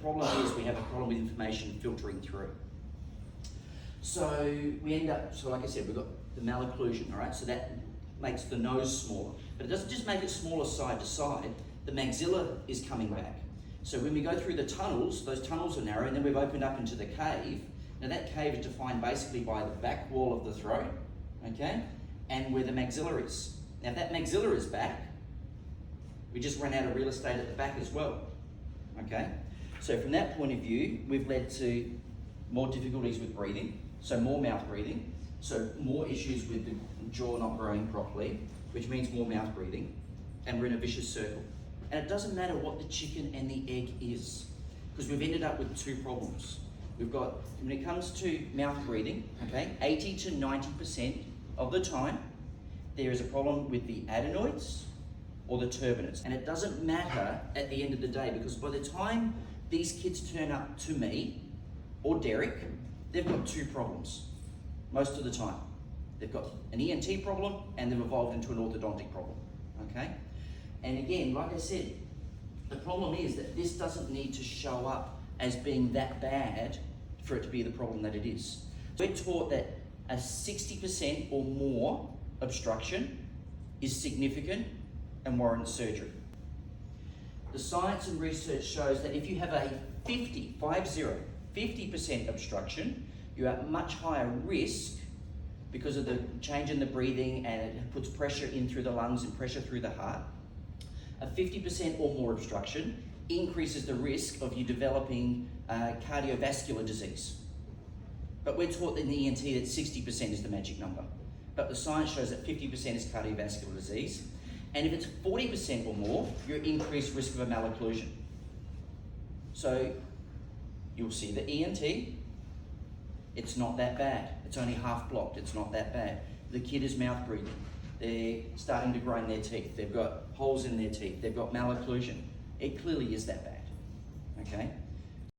problem is we have a problem with information filtering through. So we end up, so like I said, we've got the malocclusion, all right? So that makes the nose smaller. But it doesn't just make it smaller side to side, the maxilla is coming back. So when we go through the tunnels, those tunnels are narrow, and then we've opened up into the cave. Now that cave is defined basically by the back wall of the throat, okay? And where the maxilla is. Now if that maxilla is back, we just run out of real estate at the back as well, okay? So from that point of view, we've led to more difficulties with breathing, so more mouth breathing, so more issues with the jaw not growing properly, which means more mouth breathing, and we're in a vicious circle. And it doesn't matter what the chicken and the egg is, because we've ended up with two problems. We've got, when it comes to mouth breathing, okay, 80 to 90% of the time, there is a problem with the adenoids or the turbinates. And it doesn't matter at the end of the day, because by the time these kids turn up to me or Derek, they've got two problems most of the time. They've got an ENT problem and they've evolved into an orthodontic problem, okay? And again, like I said, the problem is that this doesn't need to show up as being that bad for it to be the problem that it is. We're taught that a 60% or more obstruction is significant and warrants surgery. The science and research shows that if you have a 50% obstruction, you're at much higher risk because of the change in the breathing, and it puts pressure in through the lungs and pressure through the heart. A 50% or more obstruction increases the risk of you developing cardiovascular disease. But we're taught in the ENT that 60% is the magic number. But the science shows that 50% is cardiovascular disease. And if it's 40% or more, you're at increased risk of a malocclusion. So you'll see the ENT, it's not that bad. It's only half blocked, it's not that bad. The kid is mouth breathing. They're starting to grind their teeth. They've got holes in their teeth. They've got malocclusion. It clearly is that bad, okay?